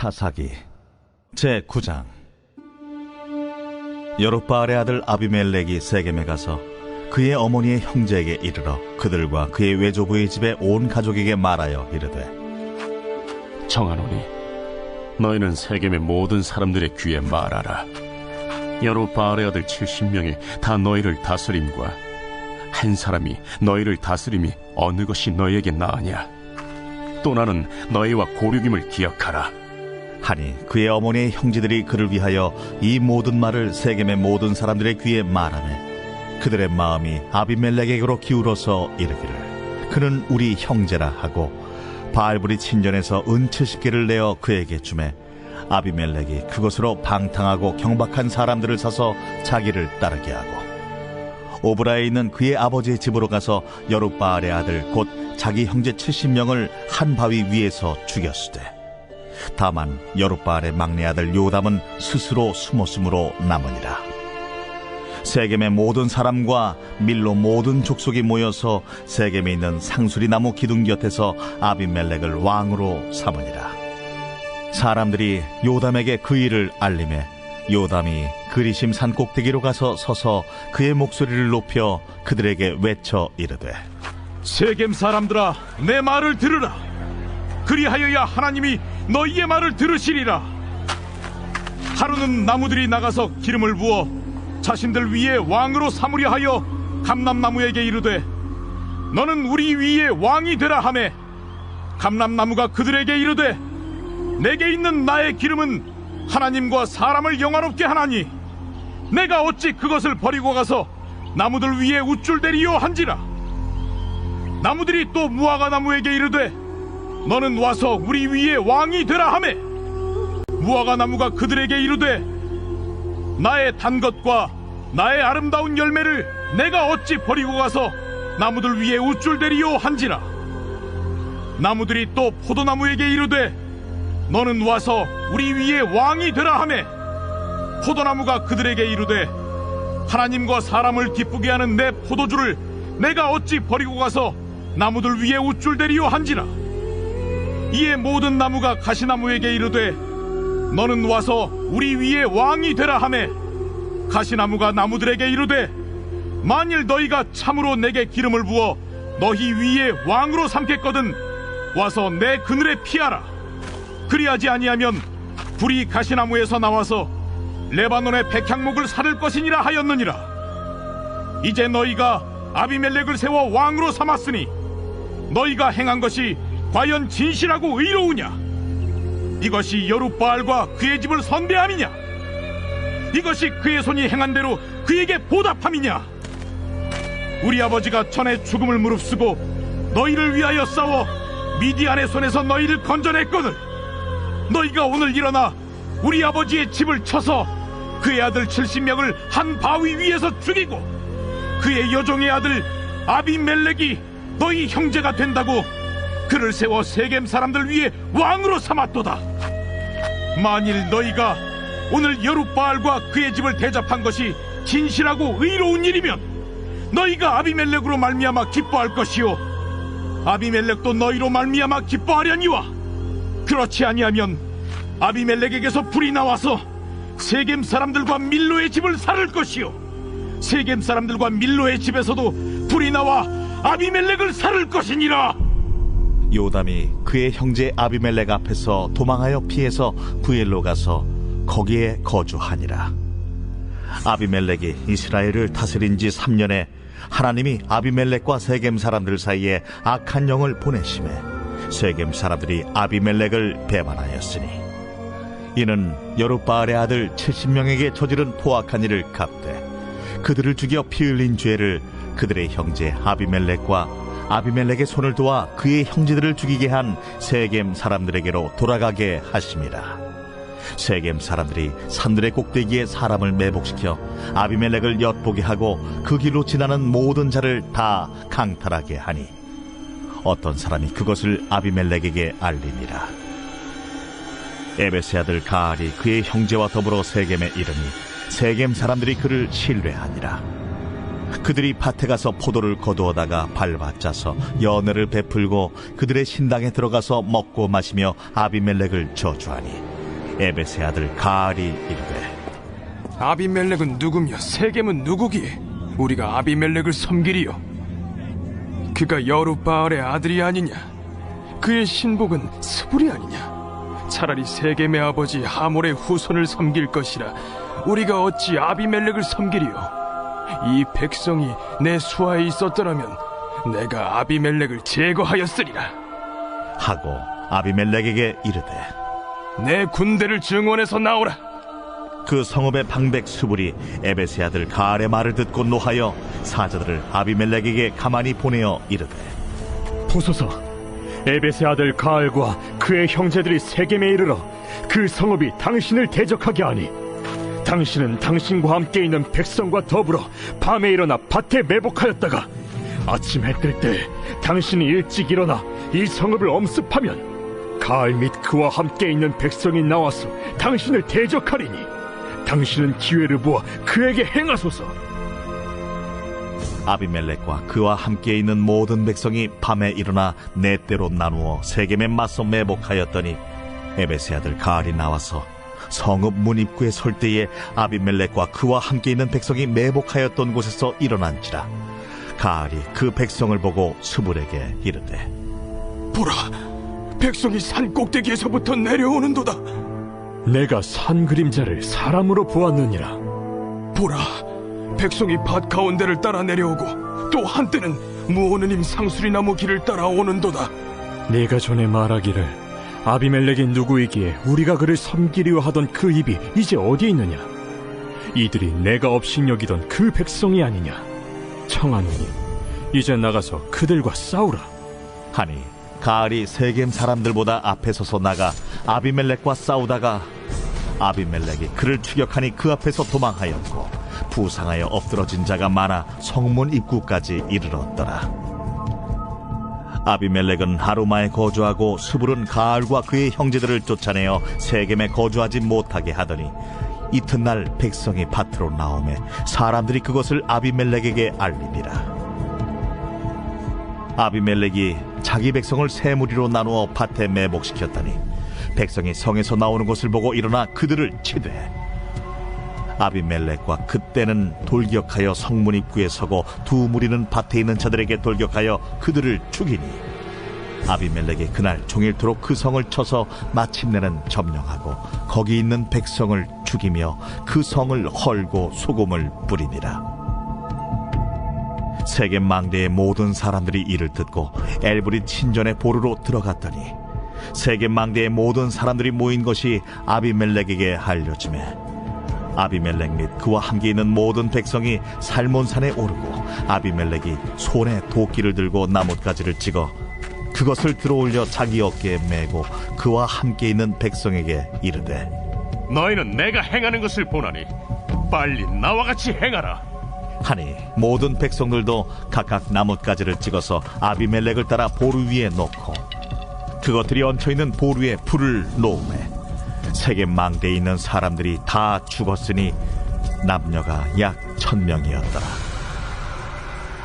사사기 제9장. 여룻바알의 아들 아비멜렉이 세겜에 가서 그의 어머니의 형제에게 이르러 그들과 그의 외조부의 집에 온 가족에게 말하여 이르되, 청하노니 너희는 세겜의 모든 사람들의 귀에 말하라. 여룻바알의 아들 70명이 다 너희를 다스림과 한 사람이 너희를 다스림이 어느 것이 너희에게 나으냐? 또 나는 너희와 고륙임을 기억하라 하니 그의 어머니의 형제들이 그를 위하여 이 모든 말을 세겜의 모든 사람들의 귀에 말하매 그들의 마음이 아비멜렉에게로 기울어서 이르기를, 그는 우리 형제라 하고 바알불이 친전에서 은 70개를 내어 그에게 주매 아비멜렉이 그것으로 방탕하고 경박한 사람들을 사서 자기를 따르게 하고 오브라에 있는 그의 아버지의 집으로 가서 여룻바알의 아들 곧 자기 형제 70명을 한 바위 위에서 죽였으되, 다만 여룻바알의 막내 아들 요담은 스스로 숨었으므로 남으니라. 세겜의 모든 사람과 밀로 모든 족속이 모여서 세겜에 있는 상수리 나무 기둥 곁에서 아비멜렉을 왕으로 삼으니라. 사람들이 요담에게 그 일을 알림해 요담이 그리심 산 꼭대기로 가서 서서 그의 목소리를 높여 그들에게 외쳐 이르되, 세겜 사람들아, 내 말을 들으라. 그리하여야 하나님이 너희의 말을 들으시리라. 하루는 나무들이 나가서 기름을 부어 자신들 위에 왕으로 삼으려 하여 감람나무에게 이르되, 너는 우리 위에 왕이 되라 하매 감람나무가 그들에게 이르되, 내게 있는 나의 기름은 하나님과 사람을 영화롭게 하나니 내가 어찌 그것을 버리고 가서 나무들 위에 우쭐대리요 한지라. 나무들이 또 무화과 나무에게 이르되, 너는 와서 우리 위에 왕이 되라 하매 무화과 나무가 그들에게 이르되, 나의 단 것과 나의 아름다운 열매를 내가 어찌 버리고 가서 나무들 위에 우쭐대리요 한지라. 나무들이 또 포도나무에게 이르되, 너는 와서 우리 위에 왕이 되라 하매 포도나무가 그들에게 이르되, 하나님과 사람을 기쁘게 하는 내 포도주를 내가 어찌 버리고 가서 나무들 위에 우쭐대리요 한지라. 이에 모든 나무가 가시나무에게 이르되, 너는 와서 우리 위에 왕이 되라 하매 가시나무가 나무들에게 이르되, 만일 너희가 참으로 내게 기름을 부어 너희 위에 왕으로 삼겠거든 와서 내 그늘에 피하라. 그리하지 아니하면 불이 가시나무에서 나와서 레바논의 백향목을 사를 것이니라 하였느니라. 이제 너희가 아비멜렉을 세워 왕으로 삼았으니 너희가 행한 것이 과연 진실하고 의로우냐? 이것이 여룻바알과 그의 집을 선대함이냐? 이것이 그의 손이 행한 대로 그에게 보답함이냐? 우리 아버지가 전에 죽음을 무릅쓰고 너희를 위하여 싸워 미디안의 손에서 너희를 건져냈거든. 너희가 오늘 일어나 우리 아버지의 집을 쳐서 그의 아들 70명을 한 바위 위에서 죽이고 그의 여종의 아들 아비멜렉이 너희 형제가 된다고 그를 세워 세겜 사람들 위에 왕으로 삼았도다. 만일 너희가 오늘 여룻바알과 그의 집을 대접한 것이 진실하고 의로운 일이면 너희가 아비멜렉으로 말미암아 기뻐할 것이요 아비멜렉도 너희로 말미암아 기뻐하려니와, 그렇지 아니하면 아비멜렉에게서 불이 나와서 세겜 사람들과 밀로의 집을 살을 것이요 세겜 사람들과 밀로의 집에서도 불이 나와 아비멜렉을 살을 것이니라. 요담이 그의 형제 아비멜렉 앞에서 도망하여 피해서 부엘로 가서 거기에 거주하니라. 아비멜렉이 이스라엘을 다스린 지 3년에 하나님이 아비멜렉과 세겜 사람들 사이에 악한 영을 보내심에 세겜 사람들이 아비멜렉을 배반하였으니, 이는 여룻바알의 아들 70명에게 저지른 포악한 일을 갚되 그들을 죽여 피 흘린 죄를 그들의 형제 아비멜렉과 아비멜렉의 손을 도와 그의 형제들을 죽이게 한 세겜 사람들에게로 돌아가게 하심이라. 세겜 사람들이 산들의 꼭대기에 사람을 매복시켜 아비멜렉을 엿보게 하고 그 길로 지나는 모든 자를 다 강탈하게 하니 어떤 사람이 그것을 아비멜렉에게 알리니라. 에베스의 아들 가알이 그의 형제와 더불어 세겜에 이르니 세겜 사람들이 그를 신뢰하니라. 그들이 밭에 가서 포도를 거두어다가 밟아짜서 연회를 베풀고 그들의 신당에 들어가서 먹고 마시며 아비멜렉을 저주하니 에벳의 아들 가알이 이르되 아비멜렉은 누구며 세겜은 누구기에 우리가 아비멜렉을 섬기리요? 그가 여룻바알의 아들이 아니냐? 그의 신복은 스불이 아니냐? 차라리 세겜의 아버지 하몰의 후손을 섬길 것이라 우리가 어찌 아비멜렉을 섬기리요? 이 백성이 내 수하에 있었더라면 내가 아비멜렉을 제거하였으리라. 하고 아비멜렉에게 이르되 내 군대를 증원해서 나오라. 그 성읍의 방백 수불이 에벳의 아들 가알의 말을 듣고 노하여 사자들을 아비멜렉에게 가만히 보내어 이르되 보소서, 에벳의 아들 가알과 그의 형제들이 세겜에 이르러 그 성읍이 당신을 대적하게 하니 당신은 당신과 함께 있는 백성과 더불어 밤에 일어나 밭에 매복하였다가 아침 해 뜰 때 당신이 일찍 일어나 이 성읍을 엄습하면 가알 및 그와 함께 있는 백성이 나와서 당신을 대적하리니 당신은 기회를 보아 그에게 행하소서. 아비멜렉과 그와 함께 있는 모든 백성이 밤에 일어나 네 때로 나누어 세겜에 맞서 매복하였더니 에벳의 아들 가알이 나와서 성읍 문 입구에 설 때에 아비멜렉과 그와 함께 있는 백성이 매복하였던 곳에서 일어난지라. 가알이 그 백성을 보고 수불에게 이르되 보라, 백성이 산 꼭대기에서부터 내려오는도다. 내가 산 그림자를 사람으로 보았느니라. 보라, 백성이 밭 가운데를 따라 내려오고 또 한때는 무오느님 상수리나무 길을 따라 오는도다. 네가 전에 말하기를 아비멜렉이 누구이기에 우리가 그를 섬기려 하던 그 입이 이제 어디 있느냐? 이들이 내가 업신여기던 그 백성이 아니냐? 청하노니 이제 나가서 그들과 싸우라. 하니 가알이 세겜 사람들보다 앞에 서서 나가 아비멜렉과 싸우다가 아비멜렉이 그를 추격하니 그 앞에서 도망하였고 부상하여 엎드러진 자가 많아 성문 입구까지 이르렀더라. 아비멜렉은 하루마에 거주하고 수불은 가알과 그의 형제들을 쫓아내어 세겜에 거주하지 못하게 하더니 이튿날 백성이 밭으로 나오매 사람들이 그것을 아비멜렉에게 알리니라. 아비멜렉이 자기 백성을 세 무리로 나누어 밭에 매복시켰더니 백성이 성에서 나오는 것을 보고 일어나 그들을 치되 아비멜렉과 그때는 돌격하여 성문 입구에 서고 두 무리는 밭에 있는 자들에게 돌격하여 그들을 죽이니 아비멜렉이 그날 종일토록 그 성을 쳐서 마침내는 점령하고 거기 있는 백성을 죽이며 그 성을 헐고 소금을 뿌리니라. 세겜 망대의 모든 사람들이 이를 듣고 엘브릿 신전의 보루로 들어갔더니 세겜 망대의 모든 사람들이 모인 것이 아비멜렉에게 알려지매 아비멜렉 및 그와 함께 있는 모든 백성이 살몬산에 오르고 아비멜렉이 손에 도끼를 들고 나뭇가지를 찍어 그것을 들어올려 자기 어깨에 메고 그와 함께 있는 백성에게 이르되 너희는 내가 행하는 것을 보나니 빨리 나와 같이 행하라. 하니 모든 백성들도 각각 나뭇가지를 찍어서 아비멜렉을 따라 보루 위에 놓고 그것들이 얹혀있는 보루에 불을 놓으매 세겜 망대에 있는 사람들이 다 죽었으니 남녀가 약 1000명이었더라.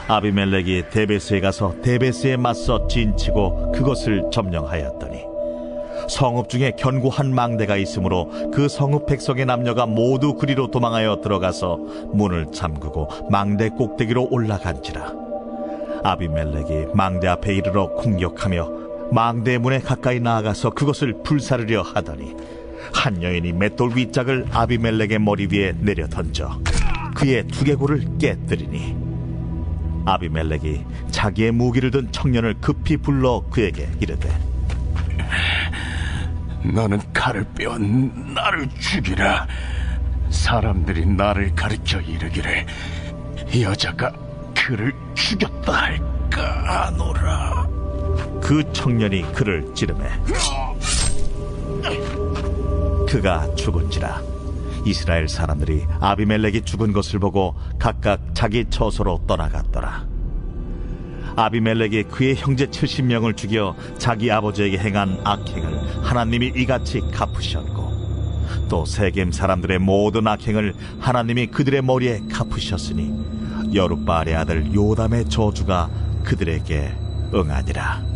아비멜렉이 데베스에 가서 데베스에 맞서 진치고 그것을 점령하였더니 성읍 중에 견고한 망대가 있으므로 그 성읍 백성의 남녀가 모두 그리로 도망하여 들어가서 문을 잠그고 망대 꼭대기로 올라간지라. 아비멜렉이 망대 앞에 이르러 공격하며 망대 문에 가까이 나아가서 그것을 불사르려 하더니 한 여인이 맷돌 윗짝을 아비멜렉의 머리 위에 내려 던져 그의 두개골을 깨뜨리니 아비멜렉이 자기의 무기를 든 청년을 급히 불러 그에게 이르되 너는 칼을 빼어 나를 죽이라. 사람들이 나를 가리켜 이르기를 여자가 그를 죽였다 할까 하노라. 그 청년이 그를 찌르매 그가 죽은지라. 이스라엘 사람들이 아비멜렉이 죽은 것을 보고 각각 자기 처소로 떠나갔더라. 아비멜렉이 그의 형제 70명을 죽여 자기 아버지에게 행한 악행을 하나님이 이같이 갚으셨고 또 세겜 사람들의 모든 악행을 하나님이 그들의 머리에 갚으셨으니 여룻바알의 아들 요담의 저주가 그들에게 응하니라.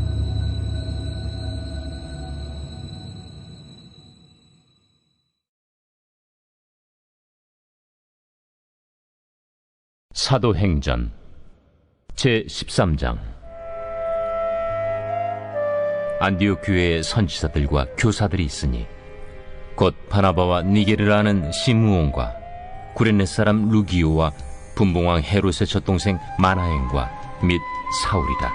사도행전 제13장. 안디옥 교회에 선지자들과 교사들이 있으니 곧 바나바와 니게르라는 시므온과 구레네 사람 루기오와 분봉왕 헤롯의 젖동생 마나엔과 및 사울이라.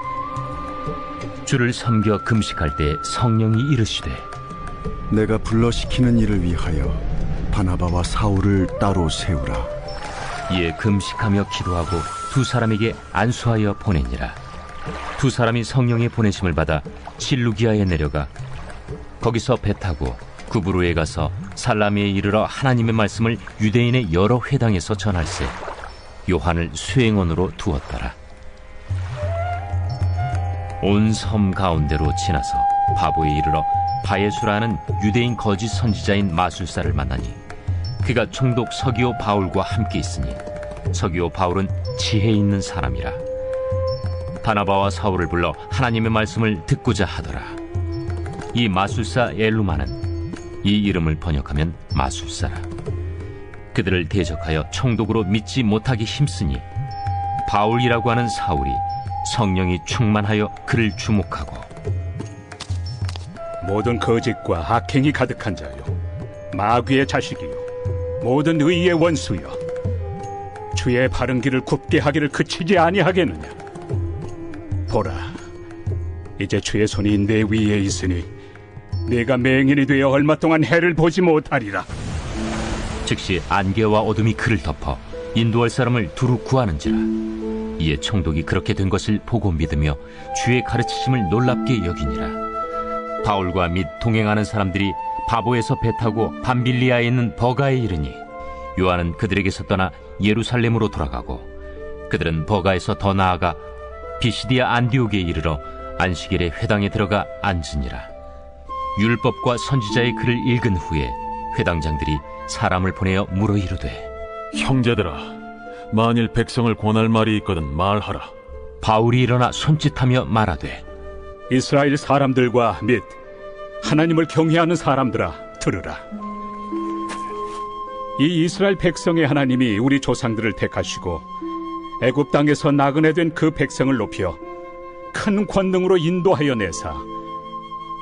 주를 섬겨 금식할 때 성령이 이르시되, 내가 불러시키는 일을 위하여 바나바와 사울을 따로 세우라. 이에 금식하며 기도하고 두 사람에게 안수하여 보내니라. 두 사람이 성령의 보내심을 받아 실루기아에 내려가 거기서 배 타고 구브로에 가서 살라미에 이르러 하나님의 말씀을 유대인의 여러 회당에서 전할세 요한을 수행원으로 두었더라. 온 섬 가운데로 지나서 바보에 이르러 바예수라는 유대인 거짓 선지자인 마술사를 만나니 그가 총독 서기오 바울과 함께 있으니 서기오 바울은 지혜 있는 사람이라. 바나바와 사울을 불러 하나님의 말씀을 듣고자 하더라. 이 마술사 엘루마는 이 이름을 번역하면 마술사라. 그들을 대적하여 총독으로 믿지 못하기 힘쓰니 바울이라고 하는 사울이 성령이 충만하여 그를 주목하고, 모든 거짓과 악행이 가득한 자요, 마귀의 자식이요, 모든 의의 원수여, 주의 바른 길을 굽게 하기를 그치지 아니하겠느냐. 보라, 이제 주의 손이 내 위에 있으니 네가 맹인이 되어 얼마 동안 해를 보지 못하리라. 즉시 안개와 어둠이 그를 덮어 인도할 사람을 두루 구하는지라. 이에 총독이 그렇게 된 것을 보고 믿으며 주의 가르치심을 놀랍게 여기니라. 바울과 및 동행하는 사람들이 바보에서 배 타고 밤빌리아에 있는 버가에 이르니 요한은 그들에게서 떠나 예루살렘으로 돌아가고, 그들은 버가에서 더 나아가 비시디아 안디옥에 이르러 안식일에 회당에 들어가 앉으니라. 율법과 선지자의 글을 읽은 후에 회당장들이 사람을 보내어 물어 이르되, 형제들아, 만일 백성을 권할 말이 있거든 말하라. 바울이 일어나 손짓하며 말하되, 이스라엘 사람들과 및 하나님을 경외하는 사람들아, 들으라. 이 이스라엘 백성의 하나님이 우리 조상들을 택하시고 애굽 땅에서 나그네 된 그 백성을 높여 큰 권능으로 인도하여 내사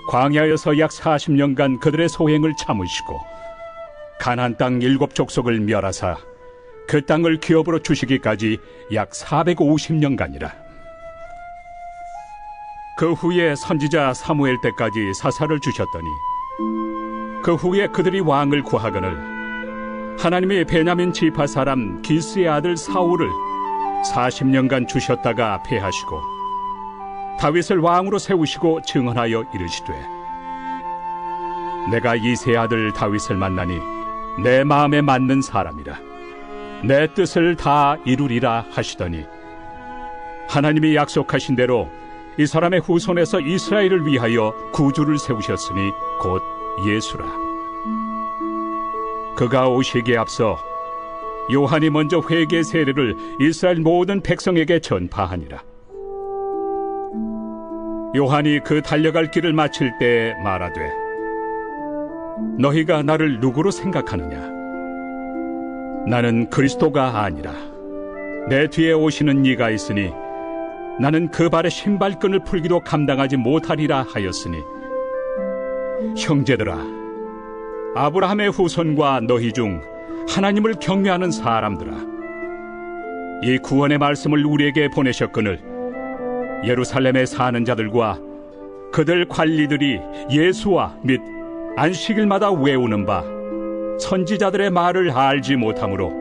광야에서 약 40년간 그들의 소행을 참으시고 가나안 땅 7족속을 멸하사 그 땅을 기업으로 주시기까지 약 450년간이라. 그 후에 선지자 사무엘 때까지 사사를 주셨더니 그 후에 그들이 왕을 구하거늘 하나님의 베냐민 지파 사람 기스의 아들 사울을 40년간 주셨다가 패하시고 다윗을 왕으로 세우시고 증언하여 이르시되, 내가 이새의 아들 다윗을 만나니 내 마음에 맞는 사람이라, 내 뜻을 다 이루리라 하시더니 하나님이 약속하신 대로 이 사람의 후손에서 이스라엘을 위하여 구주를 세우셨으니 곧 예수라. 그가 오시기에 앞서 요한이 먼저 회개 세례를 이스라엘 모든 백성에게 전파하니라. 요한이 그 달려갈 길을 마칠 때 말하되, 너희가 나를 누구로 생각하느냐? 나는 그리스도가 아니라 내 뒤에 오시는 이가 있으니 나는 그 발의 신발끈을 풀기도 감당하지 못하리라 하였으니, 형제들아, 아브라함의 후손과 너희 중 하나님을 경외하는 사람들아, 이 구원의 말씀을 우리에게 보내셨거늘 예루살렘에 사는 자들과 그들 관리들이 예수와 및 안식일마다 외우는 바 선지자들의 말을 알지 못하므로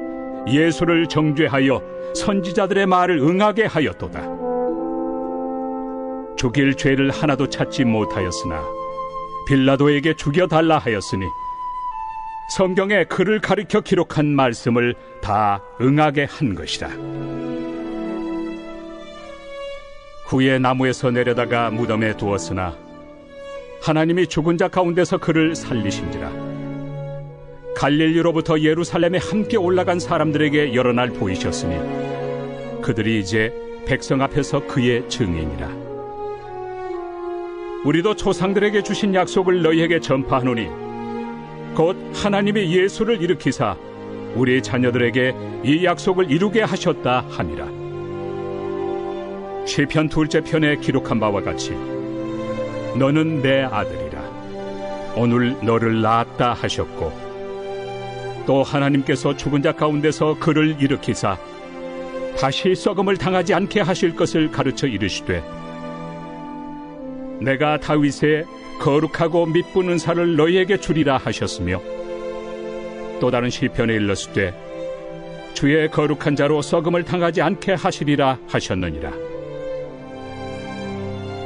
예수를 정죄하여 선지자들의 말을 응하게 하였도다. 죽일 죄를 하나도 찾지 못하였으나 빌라도에게 죽여달라 하였으니 성경에 그를 가리켜 기록한 말씀을 다 응하게 한 것이라. 후에 나무에서 내려다가 무덤에 두었으나 하나님이 죽은 자 가운데서 그를 살리신지라. 갈릴리로부터 예루살렘에 함께 올라간 사람들에게 여러 날 보이셨으니 그들이 이제 백성 앞에서 그의 증인이라. 우리도 조상들에게 주신 약속을 너희에게 전파하노니 곧 하나님이 예수를 일으키사 우리 자녀들에게 이 약속을 이루게 하셨다 함이라. 시편 2째 편에 기록한 바와 같이 너는 내 아들이라 오늘 너를 낳았다 하셨고, 또 하나님께서 죽은 자 가운데서 그를 일으키사 다시 썩음을 당하지 않게 하실 것을 가르쳐 이르시되, 내가 다윗의 거룩하고 미쁜 은사를 너희에게 주리라 하셨으며, 또 다른 시편에 일렀으되 주의 거룩한 자로 썩음을 당하지 않게 하시리라 하셨느니라.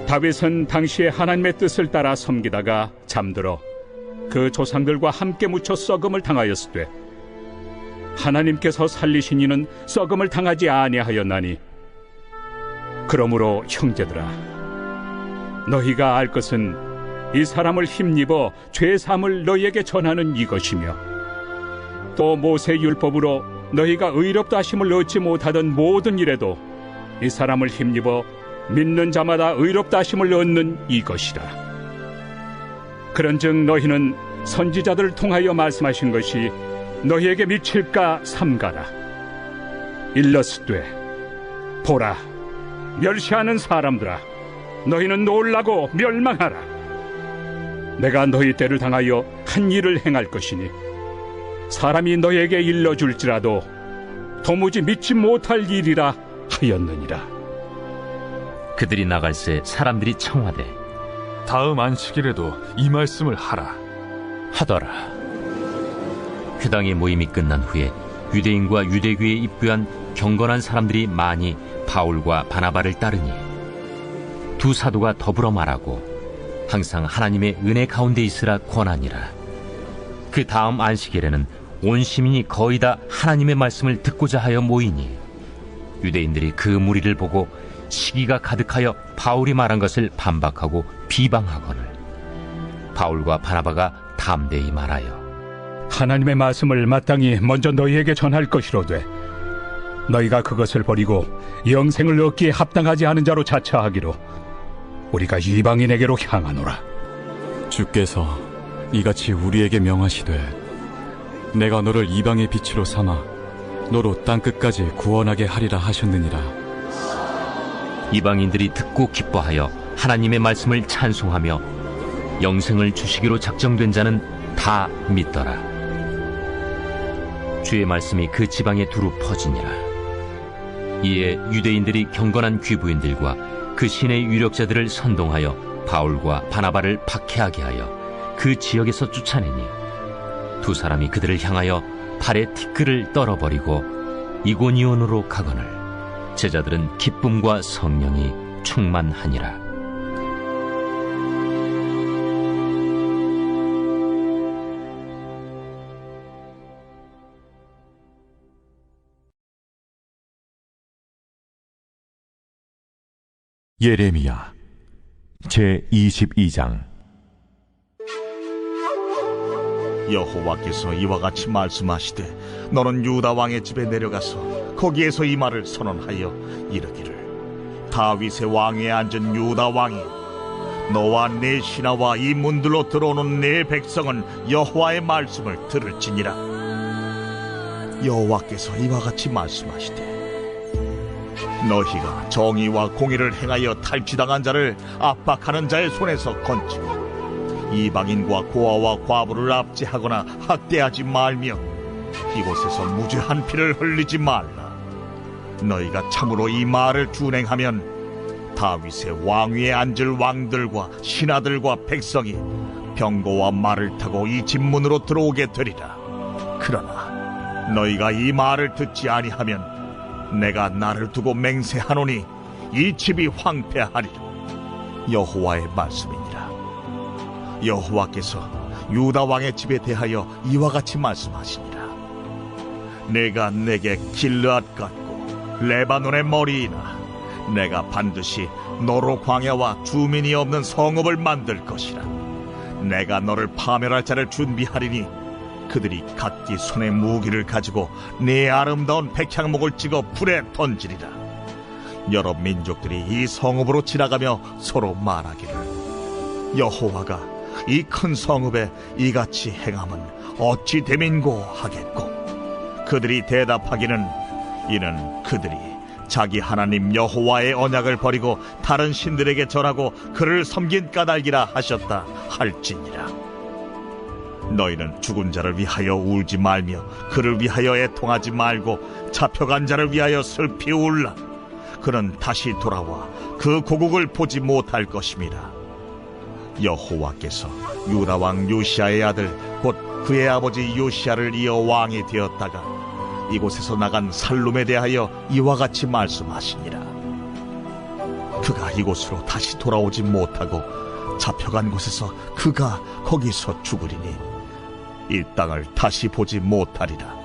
다윗은 당시에 하나님의 뜻을 따라 섬기다가 잠들어 그 조상들과 함께 묻혀 썩음을 당하였으되, 하나님께서 살리신 이는 썩음을 당하지 아니하였나니, 그러므로 형제들아, 너희가 알 것은 이 사람을 힘입어 죄 사함을 너희에게 전하는 이것이며, 또 모세 율법으로 너희가 의롭다 하심을 얻지 못하던 모든 일에도 이 사람을 힘입어 믿는 자마다 의롭다 하심을 얻는 이것이라. 그런즉 너희는 선지자들을 통하여 말씀하신 것이 너희에게 미칠까 삼가라. 일렀으되 보라, 멸시하는 사람들아, 너희는 놀라고 멸망하라. 내가 너희 때를 당하여 한 일을 행할 것이니 사람이 너희에게 일러줄지라도 도무지 믿지 못할 일이라 하였느니라. 그들이 나갈새 사람들이 청하되 다음 안식일에도 이 말씀을 하라 하더라. 회당의 모임이 끝난 후에 유대인과 유대교에 입교한 경건한 사람들이 많이 바울과 바나바를 따르니 두 사도가 더불어 말하고 항상 하나님의 은혜 가운데 있으라 권하니라. 그 다음 안식일에는 온 시민이 거의 다 하나님의 말씀을 듣고자 하여 모이니 유대인들이 그 무리를 보고 시기가 가득하여 바울이 말한 것을 반박하고 비방하거늘 바울과 바나바가 담대히 말하여 하나님의 말씀을 마땅히 먼저 너희에게 전할 것이로되, 너희가 그것을 버리고 영생을 얻기에 합당하지 않은 자로 자처하기로 우리가 이방인에게로 향하노라. 주께서 이같이 우리에게 명하시되 내가 너를 이방의 빛으로 삼아 너로 땅끝까지 구원하게 하리라 하셨느니라. 이방인들이 듣고 기뻐하여 하나님의 말씀을 찬송하며 영생을 주시기로 작정된 자는 다 믿더라. 주의 말씀이 그 지방에 두루 퍼지니라. 이에 유대인들이 경건한 귀부인들과 그 신의 유력자들을 선동하여 바울과 바나바를 박해하게 하여 그 지역에서 쫓아내니 두 사람이 그들을 향하여 팔에 티끌을 떨어버리고 이고니온으로 가거늘 제자들은 기쁨과 성령이 충만하니라. 예레미야 제22장. 여호와께서 이와 같이 말씀하시되 너는 유다 왕의 집에 내려가서 거기에서 이 말을 선언하여 이르기를, 다윗의 왕위에 앉은 유다 왕이 너와 내 신하와 이 문들로 들어오는 내 백성은 여호와의 말씀을 들을지니라. 여호와께서 이와 같이 말씀하시되 너희가 정의와 공의를 행하여 탈취당한 자를 압박하는 자의 손에서 건지고 이방인과 고아와 과부를 압제하거나 학대하지 말며 이곳에서 무죄한 피를 흘리지 말라. 너희가 참으로 이 말을 준행하면 다윗의 왕위에 앉을 왕들과 신하들과 백성이 병거와 말을 타고 이 집문으로 들어오게 되리라. 그러나 너희가 이 말을 듣지 아니하면 내가 나를 두고 맹세하노니 이 집이 황폐하리라. 여호와의 말씀이니라. 여호와께서 유다 왕의 집에 대하여 이와 같이 말씀하시니라. 내가 내게 길르앗 같고 레바논의 머리이나 내가 반드시 너로 광야와 주민이 없는 성읍을 만들 것이라. 내가 너를 파멸할 자를 준비하리니 그들이 각기 손에 무기를 가지고 네 아름다운 백향목을 찍어 불에 던지리라. 여러 민족들이 이 성읍으로 지나가며 서로 말하기를, 여호와가 이 큰 성읍에 이같이 행함은 어찌 됨인고 하겠고, 그들이 대답하기는 이는 그들이 자기 하나님 여호와의 언약을 버리고 다른 신들에게 절하고 그를 섬긴 까닭이라 하셨다 할지니라. 너희는 죽은 자를 위하여 울지 말며 그를 위하여 애통하지 말고 잡혀간 자를 위하여 슬피 울라. 그는 다시 돌아와 그 고국을 보지 못할 것입니다. 여호와께서 유다 왕 요시아의 아들 곧 그의 아버지 요시아를 이어 왕이 되었다가 이곳에서 나간 살룸에 대하여 이와 같이 말씀하시니라. 그가 이곳으로 다시 돌아오지 못하고 잡혀간 곳에서 그가 거기서 죽으리니 이 땅을 다시 보지 못하리라.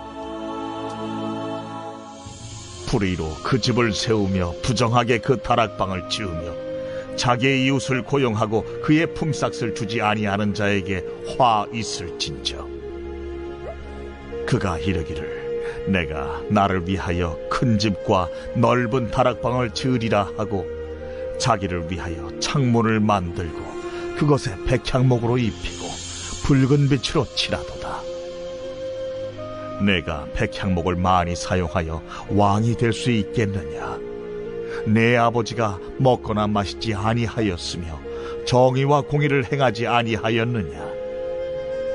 불의로 그 집을 세우며 부정하게 그 다락방을 지으며 자기의 이웃을 고용하고 그의 품삯을 주지 아니하는 자에게 화 있을진저. 그가 이르기를 내가 나를 위하여 큰 집과 넓은 다락방을 지으리라 하고 자기를 위하여 창문을 만들고 그것에 백향목으로 입히고 붉은 빛으로 칠하도다. 내가 백향목을 많이 사용하여 왕이 될 수 있겠느냐? 내 아버지가 먹거나 마시지 아니하였으며 정의와 공의를 행하지 아니하였느냐?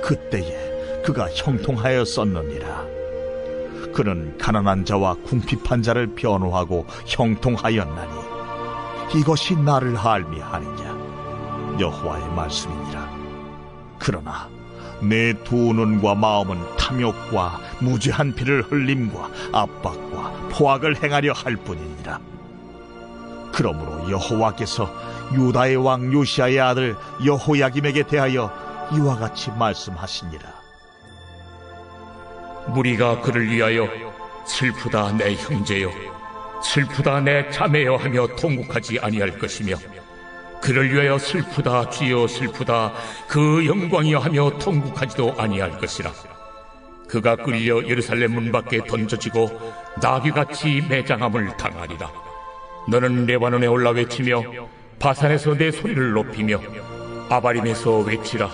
그때에 그가 형통하였었느니라. 그는 가난한 자와 궁핍한 자를 변호하고 형통하였나니 이것이 나를 알미하느냐? 여호와의 말씀이니라. 그러나 내 두 눈과 마음은 탐욕과 무죄한 피를 흘림과 압박과 포악을 행하려 할 뿐이니라. 그러므로 여호와께서 유다의 왕 요시아의 아들 여호야김에게 대하여 이와 같이 말씀하시니라. 무리가 그를 위하여 슬프다 내 형제여, 슬프다 내 자매여 하며 통곡하지 아니할 것이며 그를 위하여 슬프다 주여 슬프다 그 영광이여 하며 통곡하지도 아니할 것이라. 그가 끌려 예루살렘 문 밖에 던져지고 나귀같이 매장함을 당하리라. 너는 레바논에 올라 외치며 바산에서 내 소리를 높이며 아바림에서 외치라.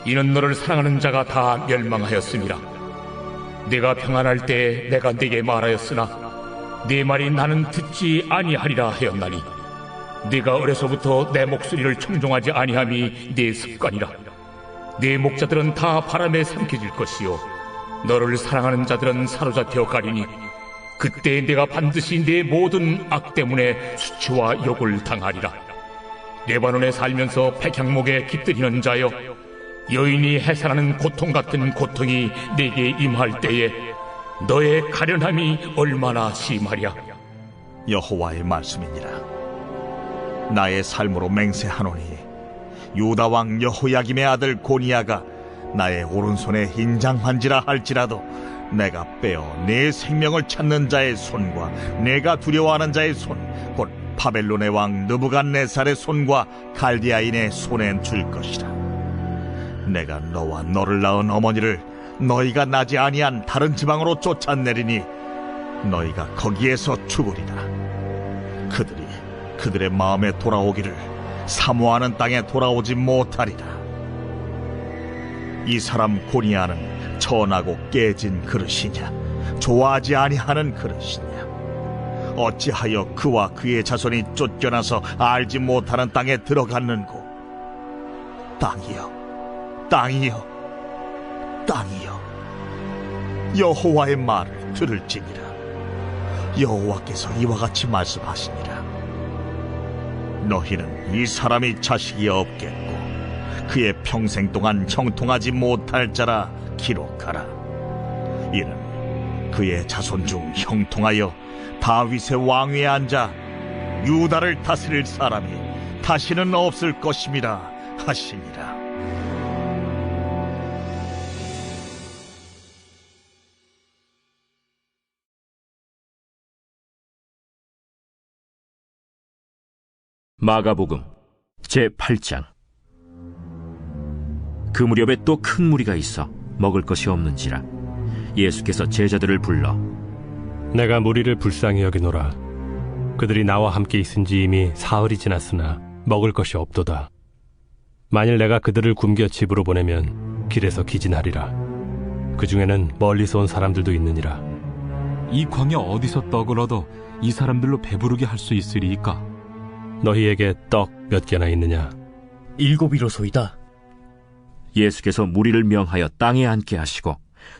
이는 너를 사랑하는 자가 다 멸망하였음이라. 내가 평안할 때에 내가 네게 말하였으나 네 말이 나는 듣지 아니하리라 하였나니 네가 어려서부터 내 목소리를 청종하지 아니함이 네 습관이라. 네 목자들은 다 바람에 삼켜질 것이요 너를 사랑하는 자들은 사로잡혀 가리니 그때 내가 반드시 네 모든 악 때문에 수치와 욕을 당하리라. 레바논에 살면서 백향목에 깃들이는 자여, 여인이 해산하는 고통 같은 고통이 네게 임할 때에 너의 가련함이 얼마나 심하랴. 여호와의 말씀이니라. 나의 삶으로 맹세하노니 유다 왕 여호야김의 아들 고니야가 나의 오른손에 인장한지라 할지라도 내가 빼어 내 생명을 찾는 자의 손과 내가 두려워하는 자의 손 곧 바벨론의 왕 느부갓네살의 손과 갈디아인의 손에 줄 것이라. 내가 너와 너를 낳은 어머니를 너희가 나지 아니한 다른 지방으로 쫓아내리니 너희가 거기에서 죽으리라. 그들이 그들의 마음에 돌아오기를 사모하는 땅에 돌아오지 못하리라. 이 사람 고니야는 천하고 깨진 그릇이냐? 좋아하지 아니하는 그릇이냐? 어찌하여 그와 그의 자손이 쫓겨나서 알지 못하는 땅에 들어갔는고? 땅이여, 땅이여, 땅이여, 여호와의 말을 들을지니라. 여호와께서 이와 같이 말씀하시니라. 너희는 이 사람이 자식이 없겠고 그의 평생 동안 형통하지 못할 자라 기록하라. 이는 그의 자손 중 형통하여 다윗의 왕위에 앉아 유다를 다스릴 사람이 다시는 없을 것임이라 하시니라. 마가복음 제8장. 그 무렵에 또 큰 무리가 있어 먹을 것이 없는지라 예수께서 제자들을 불러 내가 무리를 불쌍히 여기노라. 그들이 나와 함께 있은지 이미 사흘이 지났으나 먹을 것이 없도다. 만일 내가 그들을 굶겨 집으로 보내면 길에서 기진하리라. 그 중에는 멀리서 온 사람들도 있느니라. 이 광야 어디서 떡을 얻어 이 사람들로 배부르게 할 수 있으리이까? 너희에게 떡 몇 개나 있느냐? 7이로소이다. 예수께서 무리를 명하여 땅에 앉게 하시고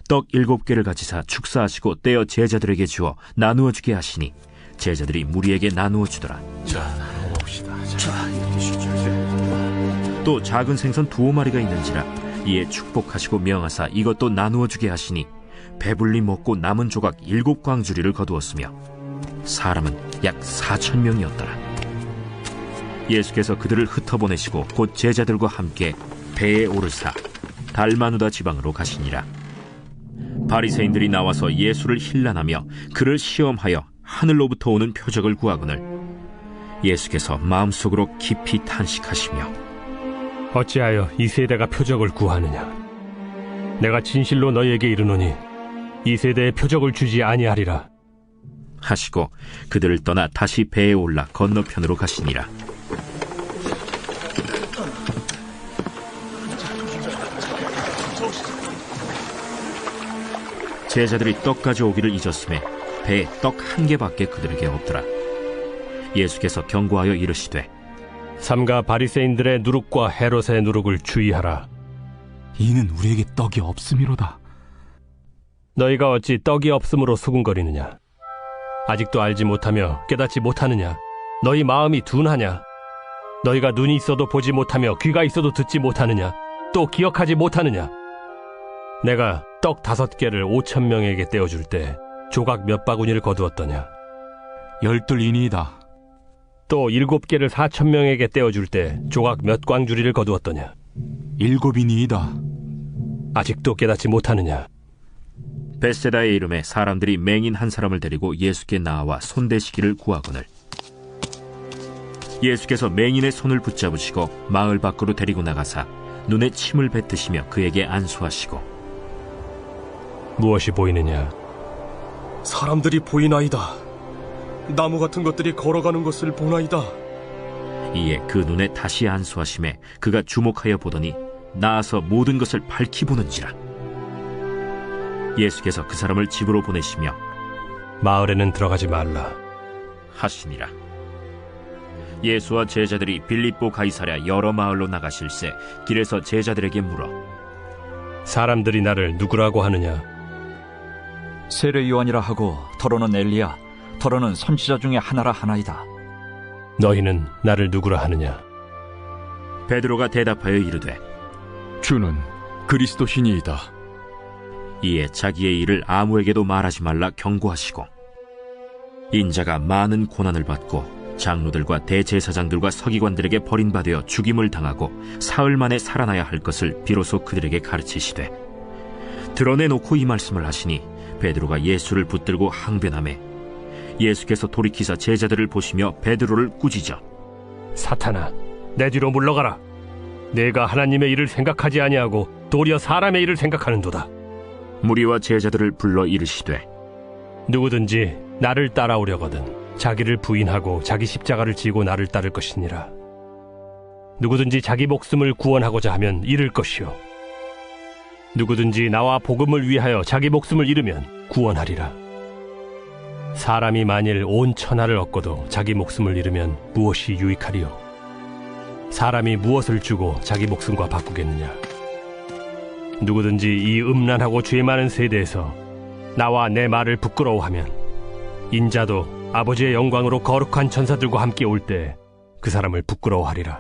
떡 7개를 가지사 축사하시고 떼어 제자들에게 주어 나누어 주게 하시니 제자들이 무리에게 나누어 주더라. 또 작은 생선 2마리가 있는지라 이에 축복하시고 명하사 이것도 나누어 주게 하시니 배불리 먹고 남은 조각 7광주리를 거두었으며 사람은 약 4,000명이었더라. 예수께서 그들을 흩어보내시고 곧 제자들과 함께 배에 오르사 달마누다 지방으로 가시니라. 바리새인들이 나와서 예수를 힐난하며 그를 시험하여 하늘로부터 오는 표적을 구하거늘 예수께서 마음속으로 깊이 탄식하시며 어찌하여 이 세대가 표적을 구하느냐? 내가 진실로 너희에게 이르노니 이 세대에 표적을 주지 아니하리라 하시고 그들을 떠나 다시 배에 올라 건너편으로 가시니라. 제자들이 떡 가져오기를 잊었음에 배에 떡 1개밖에 그들에게 없더라. 예수께서 경고하여 이르시되 삼가 바리새인들의 누룩과 헤롯의 누룩을 주의하라. 이는 우리에게 떡이 없음이로다. 너희가 어찌 떡이 없음으로 수군거리느냐? 아직도 알지 못하며 깨닫지 못하느냐? 너희 마음이 둔하냐? 너희가 눈이 있어도 보지 못하며 귀가 있어도 듣지 못하느냐? 또 기억하지 못하느냐? 내가 떡 5개를 5,000명에게 떼어줄 때 조각 몇 바구니를 거두었더냐? 12이니이다. 또 7개를 4,000명에게 떼어줄 때 조각 몇 광주리를 거두었더냐? 7이니이다. 아직도 깨닫지 못하느냐? 벳세다의 이름에 사람들이 맹인 한 사람을 데리고 예수께 나와 손대시기를 구하거늘 예수께서 맹인의 손을 붙잡으시고 마을 밖으로 데리고 나가사 눈에 침을 뱉으시며 그에게 안수하시고 무엇이 보이느냐? 사람들이 보이나이다. 나무 같은 것들이 걸어가는 것을 보나이다. 이에 그 눈에 다시 안수하심에 그가 주목하여 보더니 나아서 모든 것을 밝히 보는지라. 예수께서 그 사람을 집으로 보내시며 마을에는 들어가지 말라 하시니라. 예수와 제자들이 빌립보 가이사랴 여러 마을로 나가실새 길에서 제자들에게 물어 사람들이 나를 누구라고 하느냐? 세례 요한이라 하고 더러는 엘리야, 더러는 선지자 중에 하나라 하나이다. 너희는 나를 누구라 하느냐? 베드로가 대답하여 이르되 주는 그리스도시니이다. 이에 자기의 일을 아무에게도 말하지 말라 경고하시고 인자가 많은 고난을 받고 장로들과 대제사장들과 서기관들에게 버림받아 죽임을 당하고 사흘 만에 살아나야 할 것을 비로소 그들에게 가르치시되 드러내놓고 이 말씀을 하시니 베드로가 예수를 붙들고 항변하매 예수께서 돌이키사 제자들을 보시며 베드로를 꾸짖어 사탄아, 내 뒤로 물러가라. 내가 하나님의 일을 생각하지 아니하고 도리어 사람의 일을 생각하는도다. 무리와 제자들을 불러 이르시되 누구든지 나를 따라오려거든 자기를 부인하고 자기 십자가를 지고 나를 따를 것이니라. 누구든지 자기 목숨을 구원하고자 하면 잃을 것이요 누구든지 나와 복음을 위하여 자기 목숨을 잃으면 구원하리라. 사람이 만일 온 천하를 얻고도 자기 목숨을 잃으면 무엇이 유익하리요? 사람이 무엇을 주고 자기 목숨과 바꾸겠느냐? 누구든지 이 음란하고 죄 많은 세대에서 나와 내 말을 부끄러워하면 인자도 아버지의 영광으로 거룩한 천사들과 함께 올 때 그 사람을 부끄러워하리라.